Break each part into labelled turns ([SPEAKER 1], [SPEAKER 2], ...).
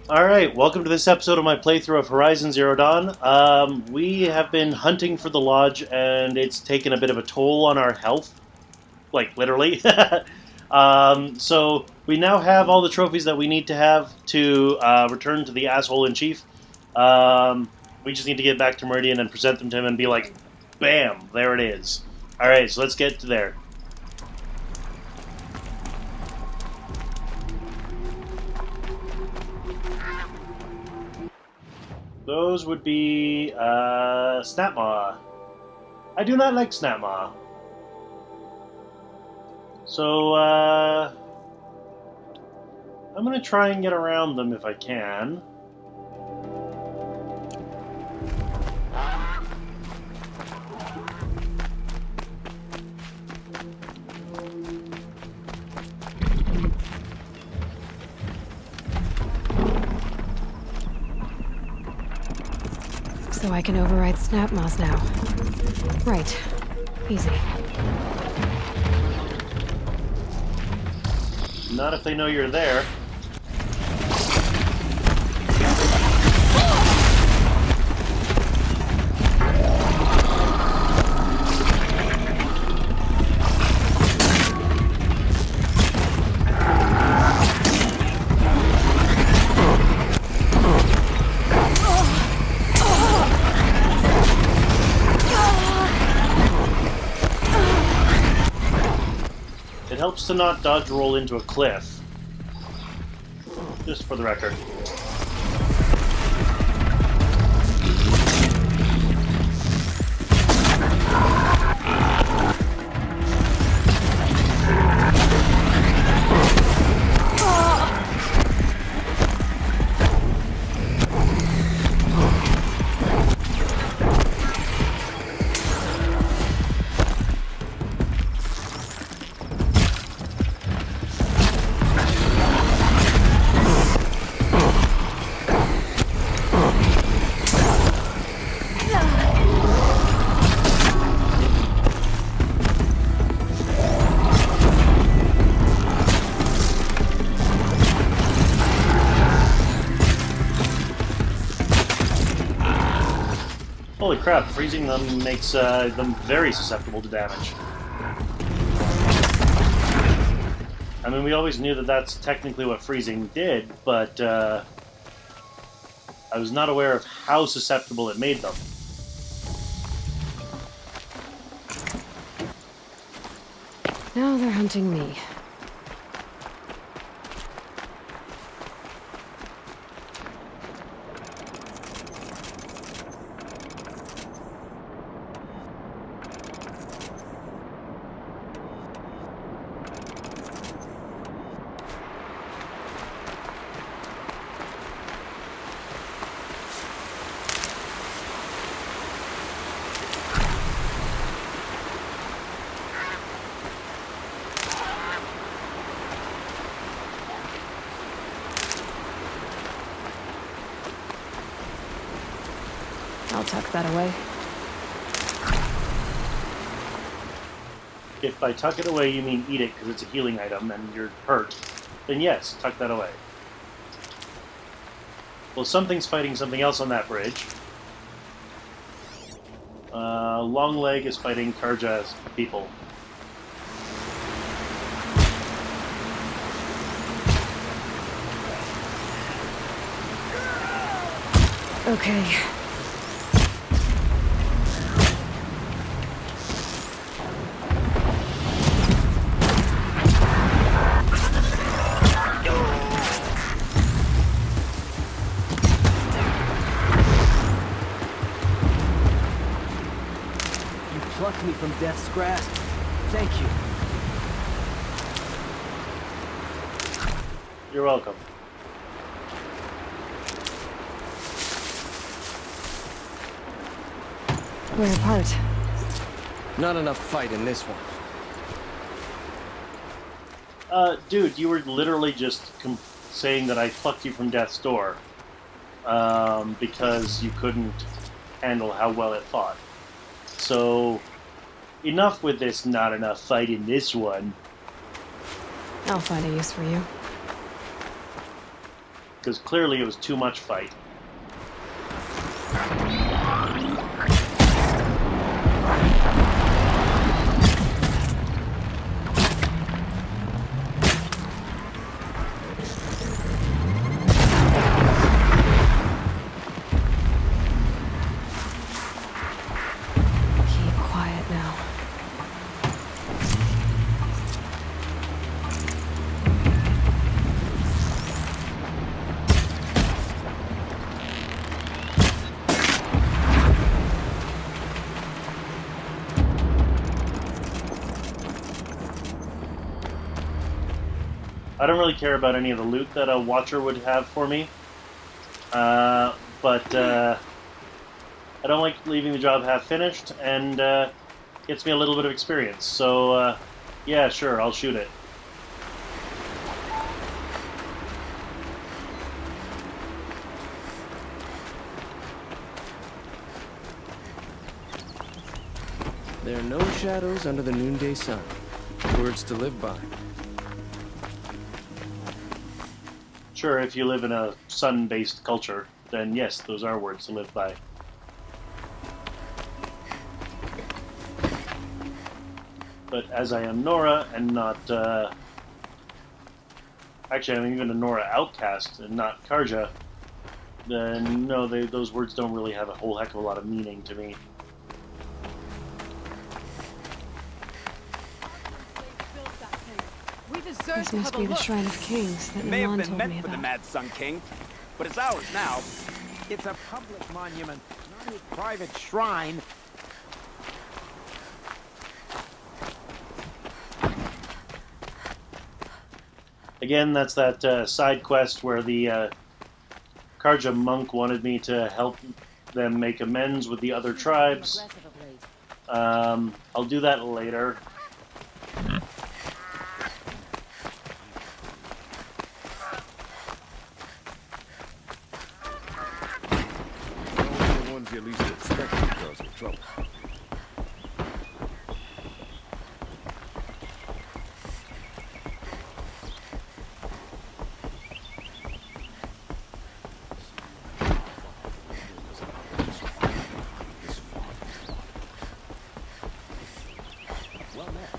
[SPEAKER 1] Alright, welcome to this episode of my playthrough of Horizon Zero Dawn. We have been hunting for the lodge, and it's taken a bit of a toll on our health. Like, literally. So, we now have all the trophies that we need to have to return to the asshole in chief. We just need to get back to Meridian and present them to him and be like, bam, there it is. Alright, so let's get to there. Those would be Snapmaw. I do not like Snapmaw. So I'm going to try and get around them if I can.
[SPEAKER 2] So I can override Snapmaws now. Right. Easy.
[SPEAKER 1] Not if they know you're there. It helps to not dodge roll into a cliff. Just for the record. Holy crap, freezing them makes them very susceptible to damage. I mean, we always knew that that's technically what freezing did, but I was not aware of how susceptible it made them.
[SPEAKER 2] Now they're hunting me. I'll tuck that away.
[SPEAKER 1] If by tuck it away you mean eat it because it's a healing item and you're hurt, then yes, tuck that away. Well, something's fighting something else on that bridge. Longleg is fighting Karja's people.
[SPEAKER 2] Okay.
[SPEAKER 3] Plucked me from death's grasp. Thank you.
[SPEAKER 1] You're welcome.
[SPEAKER 2] We're apart.
[SPEAKER 3] Not enough fight in this one.
[SPEAKER 1] Dude, you were literally just saying that I plucked you from death's door because you couldn't handle how well it fought. So, enough with this not enough fight in this one.
[SPEAKER 2] I'll find a use for you.
[SPEAKER 1] because clearly it was too much fight.
[SPEAKER 2] Keep quiet now.
[SPEAKER 1] I don't really care about any of the loot that a watcher would have for me, but I don't like leaving the job half finished, and gets me a little bit of experience. So, yeah, sure, I'll shoot it.
[SPEAKER 4] There are no shadows under the noonday sun. Words to live by.
[SPEAKER 1] Sure, if you live in a sun-based culture, then yes, those are words to live by. But as I am Nora and not... actually, I'm even a Nora outcast and not Karja, then no, those words don't really have a whole heck of a lot of meaning to me.
[SPEAKER 2] This must be the Shrine of Kings that
[SPEAKER 5] May have
[SPEAKER 2] Milan
[SPEAKER 5] been
[SPEAKER 2] told
[SPEAKER 5] meant
[SPEAKER 2] me
[SPEAKER 5] for the
[SPEAKER 2] about.
[SPEAKER 5] Mad Sun King, but it's ours now.
[SPEAKER 3] It's a public monument, not a private shrine.
[SPEAKER 1] Again, that's that side quest where the Karja monk wanted me to help them make amends with the other tribes. I'll do that later.
[SPEAKER 4] The ones you least expect to cause you trouble.
[SPEAKER 3] Well met.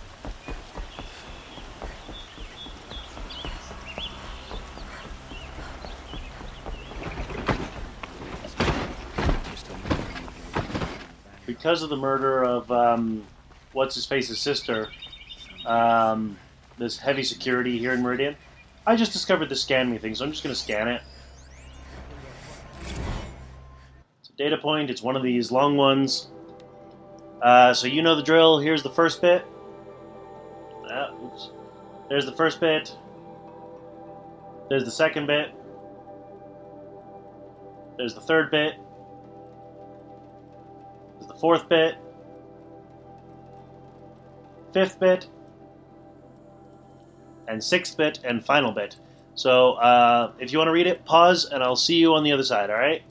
[SPEAKER 1] Because of the murder of what's-his-face's sister, there's heavy security here in Meridian. I just discovered the scan me thing, so I'm just going to scan it. It's a data point. It's one of these long ones. So you know the drill. Here's the first bit. Oops. There's the first bit. There's the second bit. There's the third bit. There's the fourth bit. Fifth bit. And sixth bit and final bit. So if you want to read it, pause, and I'll see you on the other side, alright?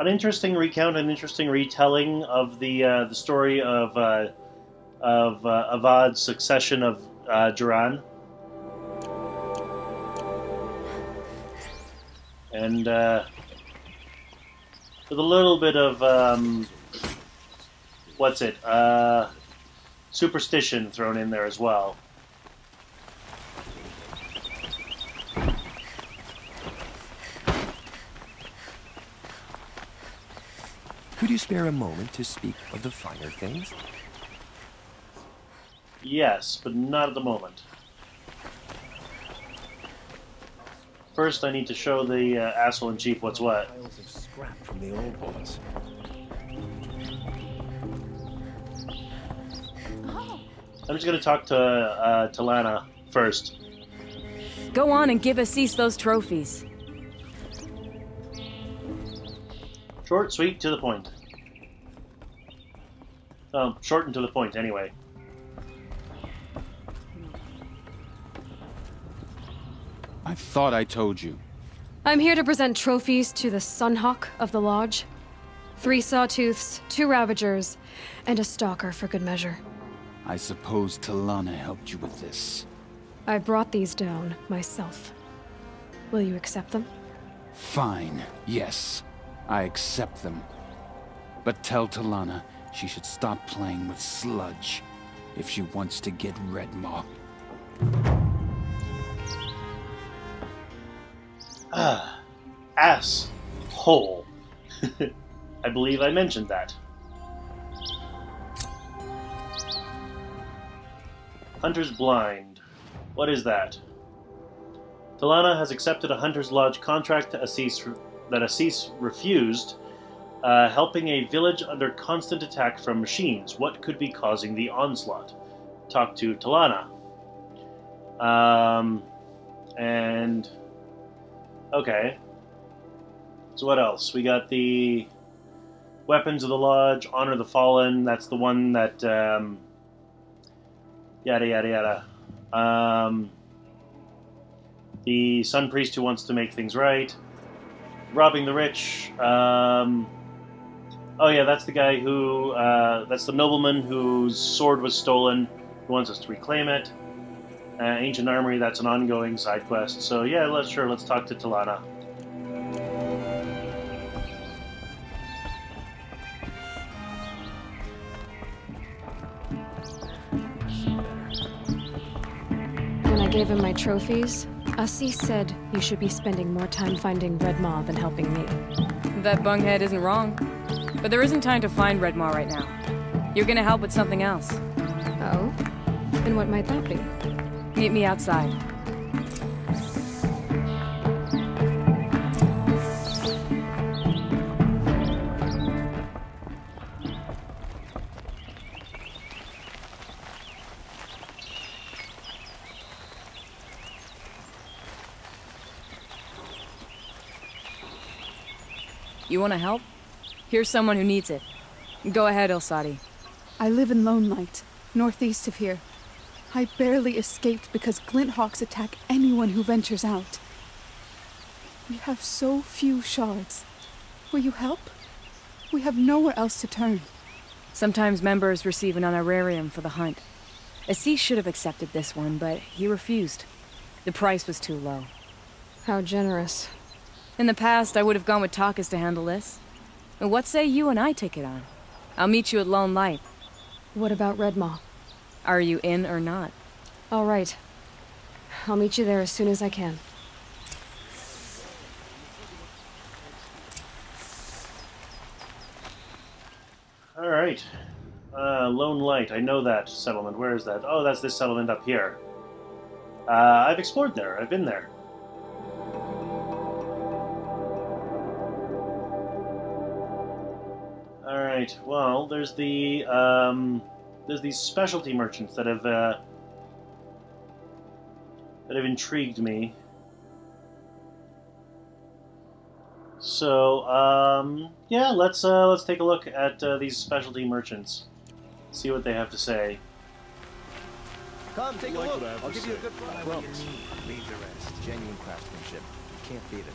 [SPEAKER 1] An interesting recount, an interesting retelling of the story of Avad's succession of Duran. And with a little bit of superstition thrown in there as well.
[SPEAKER 6] Could you spare a moment to speak of the finer things?
[SPEAKER 1] Yes, but not at the moment. First, I need to show the asshole in chief what's what.
[SPEAKER 4] Piles of scrap from the old ones.
[SPEAKER 1] I'm just going to talk to Lana first.
[SPEAKER 7] Go on and give Assis those trophies.
[SPEAKER 1] Short, sweet, to the point. Short and to the point, anyway.
[SPEAKER 8] I thought I told you.
[SPEAKER 2] I'm here to present trophies to the Sunhawk of the Lodge. 3 Sawtooths, 2 Ravagers, and a Stalker for good measure.
[SPEAKER 8] I suppose Talana helped you with this.
[SPEAKER 2] I brought these down myself. Will you accept them?
[SPEAKER 8] Fine, yes. I accept them. But tell Talana she should stop playing with sludge if she wants to get Redmaw.
[SPEAKER 1] Asshole. I believe I mentioned that. Hunter's Blind. What is that? Talana has accepted a Hunter's Lodge contract that Assis refused, helping a village under constant attack from machines. What could be causing the onslaught? Talk to Talana. And... okay. So what else? We got the Weapons of the Lodge, Honor the Fallen. That's the one that... yada yada yada. The Sun Priest who wants to make things right. Robbing the Rich. Oh yeah, that's the guy who... that's the nobleman whose sword was stolen, who wants us to reclaim it. Ancient Armory, that's an ongoing side quest. So yeah, let's talk to Talana.
[SPEAKER 2] When I gave him my trophies, Assis said you should be spending more time finding Redmaw than helping me.
[SPEAKER 7] That bunghead isn't wrong. But there isn't time to find Redmaw right now. You're gonna help with something else.
[SPEAKER 2] Oh? And what might that be?
[SPEAKER 7] Meet me outside. You want to help? Here's someone who needs it. Go ahead, Elsadi.
[SPEAKER 9] I live in Lone Light, northeast of here. I barely escaped because Glint Hawks attack anyone who ventures out. We have so few shards. Will you help? We have nowhere else to turn.
[SPEAKER 7] Sometimes members receive an honorarium for the hunt. Assis should have accepted this one, but he refused. The price was too low.
[SPEAKER 2] How generous.
[SPEAKER 7] In the past, I would have gone with Takas to handle this. But what say you and I take it on? I'll meet you at Lone Light.
[SPEAKER 2] What about Redmaw?
[SPEAKER 7] Are you in or not?
[SPEAKER 2] All right. I'll meet you there as soon as I can.
[SPEAKER 1] All right. Lone Light. I know that settlement. Where is that? Oh, that's this settlement up here. I've explored there. I've been there. All right. Well, there's the there's these specialty merchants that have intrigued me. So yeah, let's take a look at these specialty merchants. See what they have to say.
[SPEAKER 3] Come, take a look. I'll give you a good run.
[SPEAKER 6] Leave the rest. Genuine craftsmanship. Can't beat it.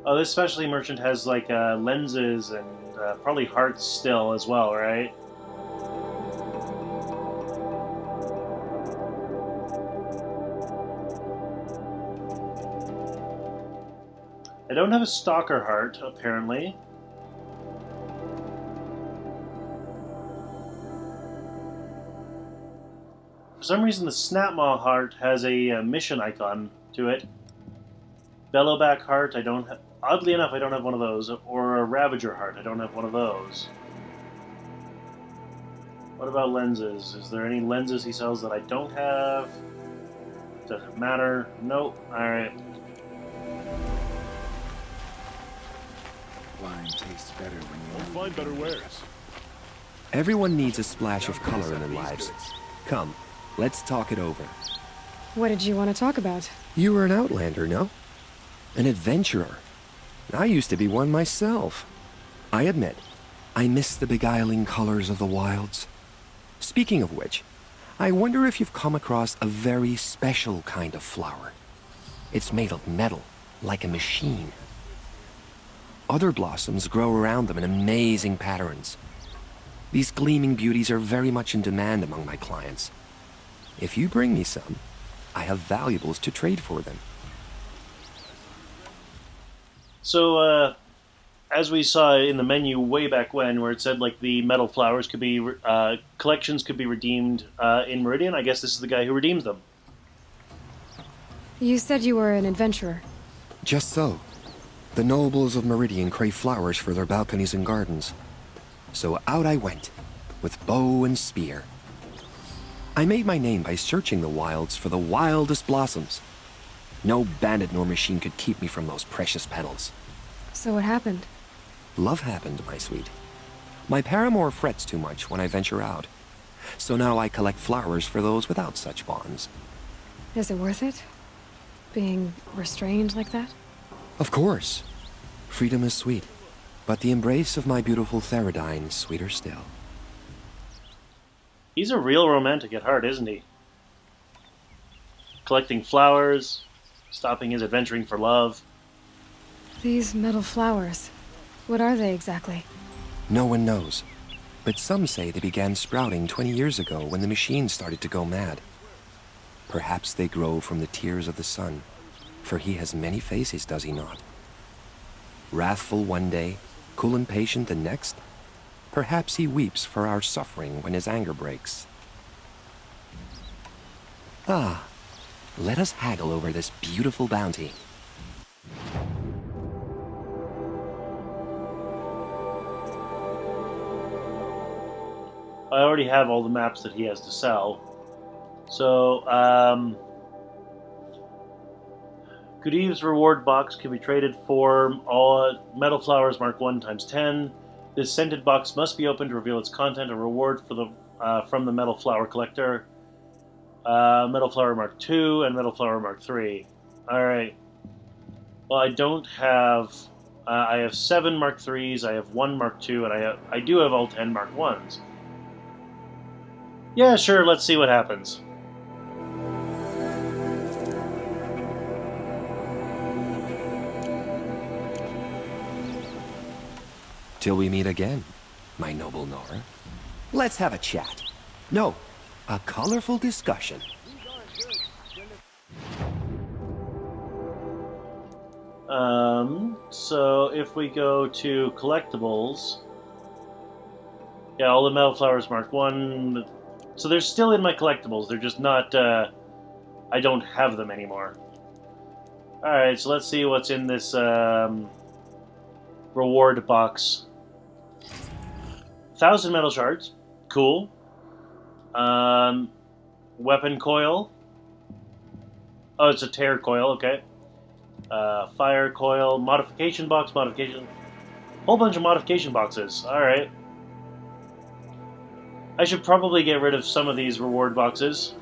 [SPEAKER 1] Oh, this specialty merchant has like lenses and probably hearts still as well, right? I don't have a stalker heart, apparently. For some reason, the Snapmaw heart has a mission icon to it. Bellowback heart, I don't have... Oddly enough, I don't have one of those. Or a Ravager heart, I don't have one of those. What about lenses? Is there any lenses he sells that I don't have? Doesn't matter. Nope. Alright.
[SPEAKER 6] Wine tastes better when you
[SPEAKER 10] find better wares.
[SPEAKER 6] Everyone needs a splash of color in their lives. Come, let's talk it over.
[SPEAKER 2] What did you want to talk about?
[SPEAKER 6] You were an outlander, no? An adventurer. I used to be one myself. I admit, I miss the beguiling colors of the wilds. Speaking of which, I wonder if you've come across a very special kind of flower. It's made of metal, like a machine. Other blossoms grow around them in amazing patterns. These gleaming beauties are very much in demand among my clients. If you bring me some, I have valuables to trade for them.
[SPEAKER 1] So, as we saw in the menu way back when, where it said like the metal flowers could be collections could be redeemed in Meridian, I guess this is the guy who redeems them.
[SPEAKER 2] You said you were an adventurer.
[SPEAKER 6] Just so. The nobles of Meridian crave flowers for their balconies and gardens. So out I went, with bow and spear. I made my name by searching the wilds for the wildest blossoms. No bandit nor machine could keep me from those precious petals.
[SPEAKER 2] So what happened?
[SPEAKER 6] Love happened, my sweet. My paramour frets too much when I venture out. So now I collect flowers for those without such bonds.
[SPEAKER 2] Is it worth it? Being restrained like that?
[SPEAKER 6] Of course. Freedom is sweet. But the embrace of my beautiful Theradine is sweeter still.
[SPEAKER 1] He's a real romantic at heart, isn't he? Collecting flowers, stopping his adventuring for love.
[SPEAKER 2] These metal flowers, what are they exactly?
[SPEAKER 6] No one knows. But some say they began sprouting 20 years ago when the machines started to go mad. Perhaps they grow from the tears of the sun, for he has many faces, does he not? Wrathful one day, cool and patient the next. Perhaps he weeps for our suffering when his anger breaks. Ah, let us haggle over this beautiful bounty.
[SPEAKER 1] I already have all the maps that he has to sell. So, Goodieve's reward box can be traded for all metal flowers marked 1 times 10. This scented box must be opened to reveal its content. A reward for the from the metal flower collector. Metal flower mark 2 and metal flower mark 3. Alright. Well, I don't have... I have 7 mark 3s, I have 1 mark 2, and I do have all 10 mark 1s. Yeah, sure, let's see what happens.
[SPEAKER 6] Till we meet again, my noble Nora. Let's have a chat. No, a colorful discussion.
[SPEAKER 1] So if we go to collectibles, yeah, all the metal flowers marked 1. So they're still in my collectibles. They're just not, I don't have them anymore. Alright, so let's see what's in this, reward box. 1,000 metal shards. Cool. Weapon coil. Oh, it's a tear coil, okay. Fire coil. Modification box, modification. Whole bunch of modification boxes. Alright. I should probably get rid of some of these reward boxes.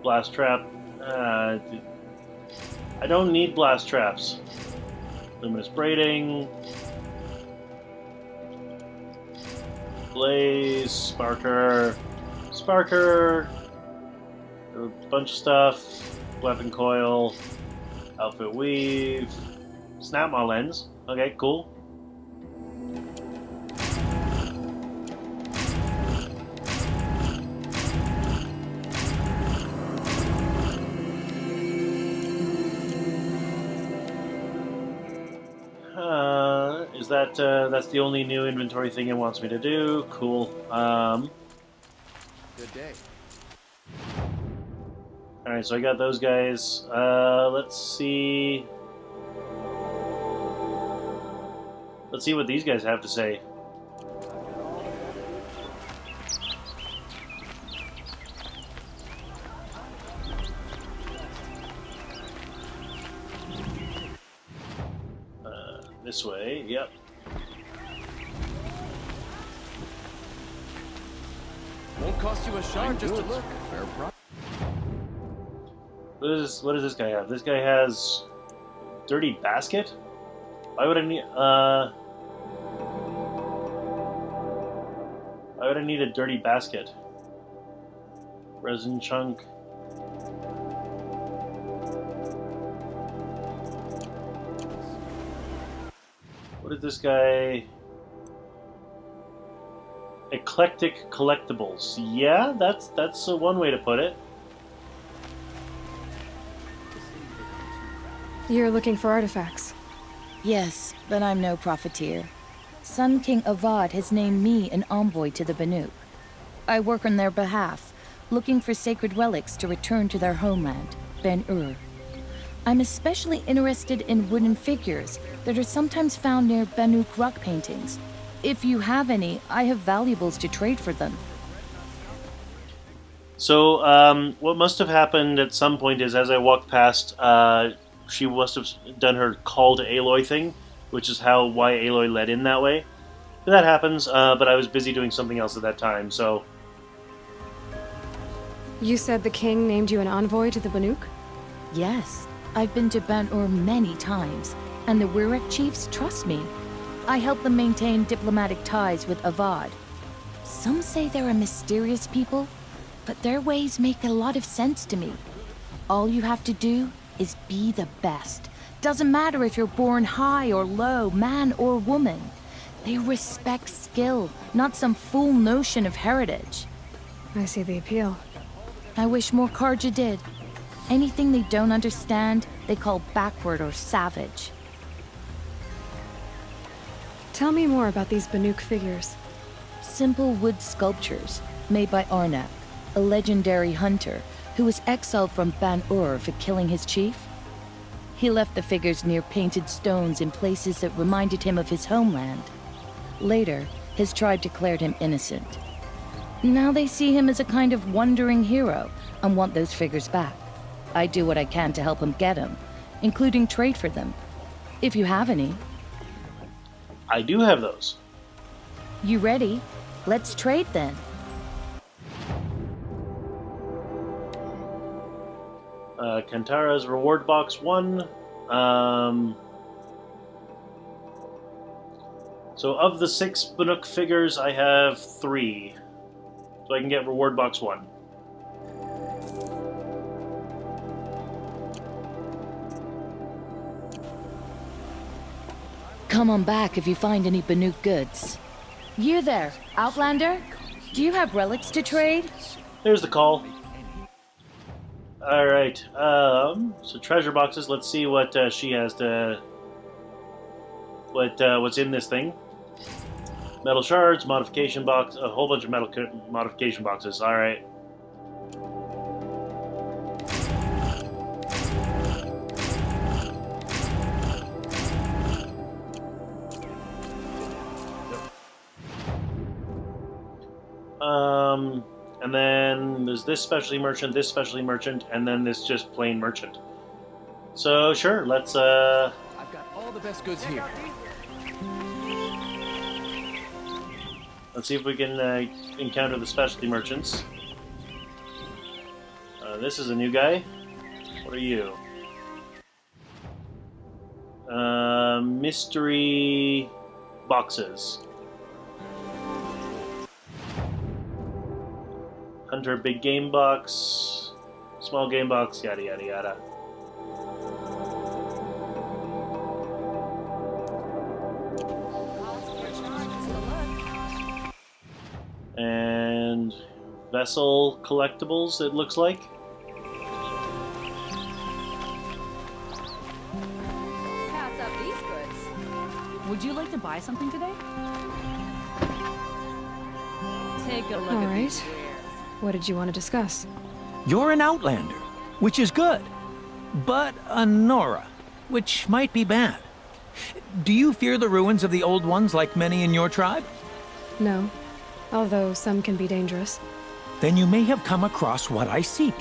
[SPEAKER 1] Blast trap. I don't need blast traps. Luminous braiding. Blaze. Sparker. Sparker. A bunch of stuff. Weapon coil. Outfit weave. Snap my lens. Okay, cool. Is that that's the only new inventory thing it wants me to do? Cool.
[SPEAKER 4] Good day.
[SPEAKER 1] Alright, so I got those guys. Let's see. Let's see what these guys have to say. This way, yep.
[SPEAKER 4] Won't cost you a shard just to look. Fair price.
[SPEAKER 1] What does this guy have? This guy has dirty basket? Why would I need why would I need a dirty basket? Resin chunk. What is this guy? Eclectic collectibles. Yeah, that's one way to put it.
[SPEAKER 2] You're looking for artifacts.
[SPEAKER 10] Yes, but I'm no profiteer. Sun King Avad has named me an envoy to the Banuk. I work on their behalf, looking for sacred relics to return to their homeland, Ben-Ur. I'm especially interested in wooden figures that are sometimes found near Banuk rock paintings. If you have any, I have valuables to trade for them.
[SPEAKER 1] So, what must have happened at some point is, as I walked past, she must have done her call to Aloy thing, which is why Aloy led in that way. But that happens, but I was busy doing something else at that time, so...
[SPEAKER 2] You said the king named you an envoy to the Banuk?
[SPEAKER 10] Yes, I've been to Ben-Ur many times, and the Wirek chiefs trust me. I help them maintain diplomatic ties with Avad. Some say they're a mysterious people, but their ways make a lot of sense to me. All you have to do is be the best. Doesn't matter if you're born high or low, man or woman. They respect skill, not some fool notion of heritage.
[SPEAKER 2] I see the appeal.
[SPEAKER 10] I wish more Karja did. Anything they don't understand, they call backward or savage.
[SPEAKER 2] Tell me more about these Banuk figures.
[SPEAKER 10] Simple wood sculptures made by Arnak, a legendary hunter who was exiled from Ban-Ur for killing his chief. He left the figures near painted stones in places that reminded him of his homeland. Later, his tribe declared him innocent. Now they see him as a kind of wandering hero and want those figures back. I do what I can to help him get them, including trade for them. If you have any.
[SPEAKER 1] I do have those.
[SPEAKER 10] You ready? Let's trade then.
[SPEAKER 1] Kantara's reward box 1. So of the 6 Banuk figures, I have 3. So I can get reward box 1.
[SPEAKER 10] Come on back if you find any Banuk goods. You there, Outlander? Do you have relics to trade?
[SPEAKER 1] There's the call. Alright, so treasure boxes, let's see what she has to... what's in this thing. Metal shards, modification box, a whole bunch of metal modification boxes, alright. And then there's this specialty merchant, and then this just plain merchant. So sure, let's
[SPEAKER 3] I've got all the best goods here.
[SPEAKER 1] let's see if we can encounter the specialty merchants. This is a new guy. What are you? Mystery boxes. Hunter big game box, small game box, yada yada yada. And vessel collectibles, it looks like.
[SPEAKER 7] Pass up these goods. Would you like to buy something today? Take a look
[SPEAKER 2] All
[SPEAKER 7] at
[SPEAKER 2] right.
[SPEAKER 7] these wares.
[SPEAKER 2] What did you want to discuss?
[SPEAKER 11] You're an outlander, which is good. But a Nora, which might be bad. Do you fear the ruins of the old ones like many in your tribe?
[SPEAKER 2] No, although some can be dangerous.
[SPEAKER 11] Then you may have come across what I seek.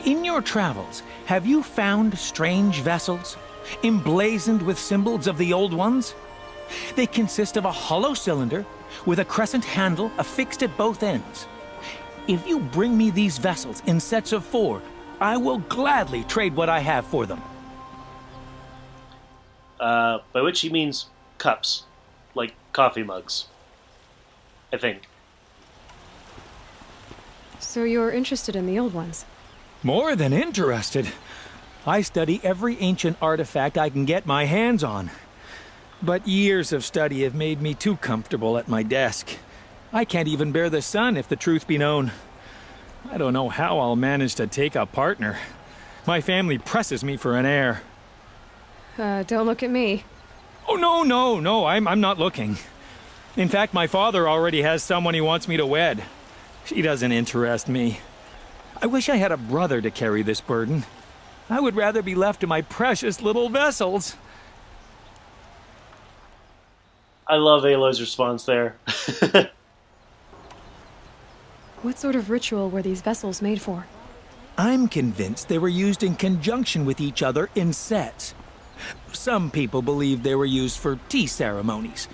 [SPEAKER 11] In your travels, have you found strange vessels, emblazoned with symbols of the old ones? They consist of a hollow cylinder with a crescent handle affixed at both ends. If you bring me these vessels in sets of 4, I will gladly trade what I have for them.
[SPEAKER 1] By which he means cups, like coffee mugs, I think.
[SPEAKER 2] So you're interested in the old ones?
[SPEAKER 11] More than interested. I study every ancient artifact I can get my hands on. But years of study have made me too comfortable at my desk. I can't even bear the sun, if the truth be known. I don't know how I'll manage to take a partner. My family presses me for an heir.
[SPEAKER 2] Don't look at me.
[SPEAKER 11] Oh, no, I'm not looking. In fact, my father already has someone he wants me to wed. She doesn't interest me. I wish I had a brother to carry this burden. I would rather be left to my precious little vessels.
[SPEAKER 1] I love Aloy's response there.
[SPEAKER 2] What sort of ritual were these vessels made for?
[SPEAKER 11] I'm convinced they were used in conjunction with each other in sets. Some people believe they were used for tea ceremonies.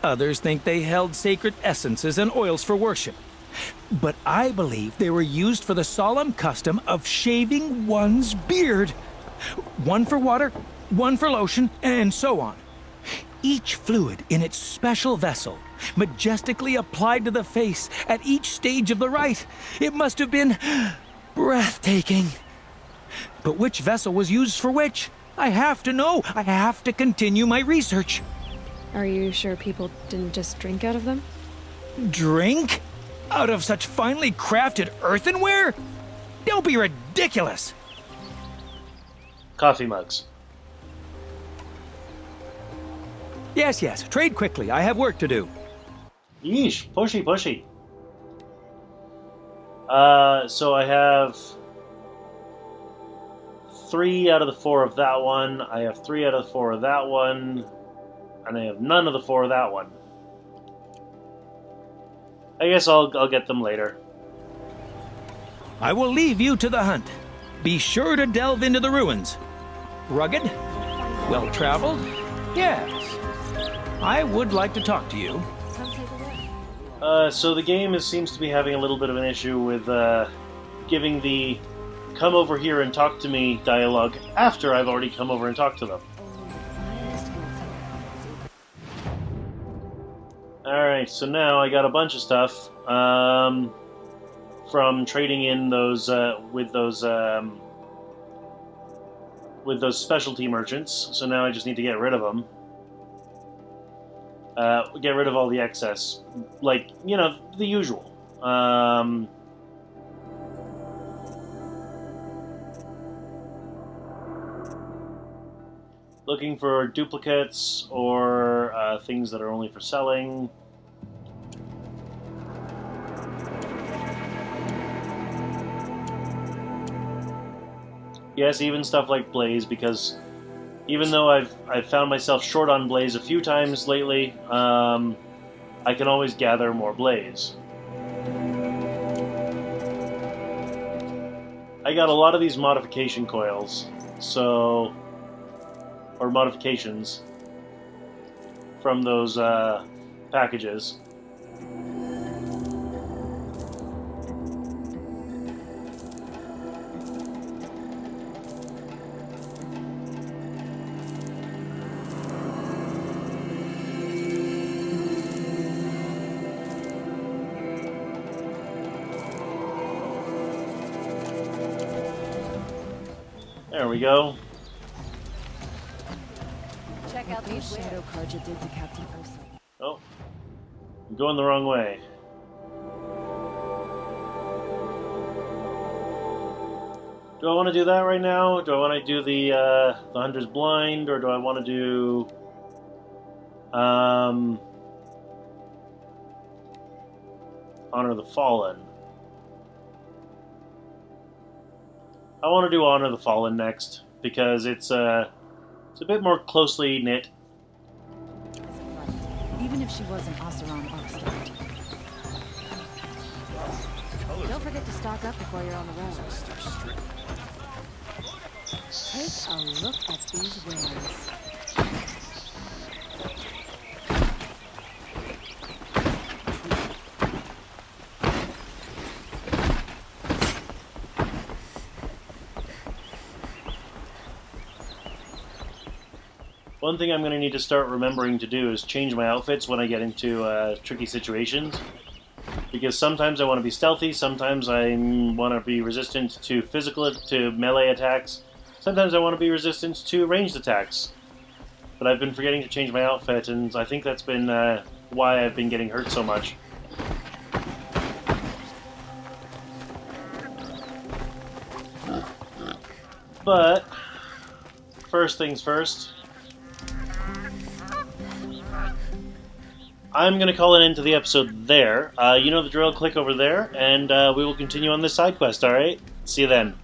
[SPEAKER 11] Others think they held sacred essences and oils for worship. But I believe they were used for the solemn custom of shaving one's beard. One for water, one for lotion, and so on. Each fluid in its special vessel, majestically applied to the face at each stage of the rite. It must have been breathtaking. But which vessel was used for which? I have to know. I have to continue my research.
[SPEAKER 2] Are you sure people didn't just drink out of them?
[SPEAKER 11] Drink? Out of such finely crafted earthenware? Don't be ridiculous!
[SPEAKER 1] Coffee mugs.
[SPEAKER 11] Yes, trade quickly. I have work to do.
[SPEAKER 1] Yeesh, pushy. So I have 3 out of the 4 of that one. I have 3 out of the 4 of that one. And I have none of the 4 of that one. I guess I'll get them later.
[SPEAKER 11] I will leave you to the hunt. Be sure to delve into the ruins. Rugged? Well-traveled? Yes. I would like to talk to you.
[SPEAKER 1] So the game seems to be having a little bit of an issue with giving the come over here and talk to me dialogue after I've already come over and talked to them. Alright, so now I got a bunch of stuff from trading in those with those specialty merchants. So now I just need to get rid of them. Get rid of all the excess, like, you know, the usual. Looking for duplicates or things that are only for selling. Yes, even stuff like Blaze, because even though I've found myself short on Blaze a few times lately, I can always gather more Blaze. I got a lot of these modification coils, so... or modifications from those packages. There we go.
[SPEAKER 7] Check out these shadow cards you did to Captain Ursa.
[SPEAKER 1] Oh, I'm going the wrong way. Do I want to do that right now? Do I want to do the Hunter's Blind, or do I want to do Honor the Fallen? I want to do Honor the Fallen next, because it's a bit more closely knit.
[SPEAKER 7] Even if she was an Oseram upstart. Don't forget to stock up before you're on the road. Take a look at these wares.
[SPEAKER 1] One thing I'm going to need to start remembering to do is change my outfits when I get into tricky situations. Because sometimes I want to be stealthy, sometimes I want to be resistant to melee attacks, sometimes I want to be resistant to ranged attacks. But I've been forgetting to change my outfit, and I think that's been why I've been getting hurt so much. But first things first, I'm going to call it into the episode there. You know the drill, click over there, and we will continue on this side quest, alright? See you then.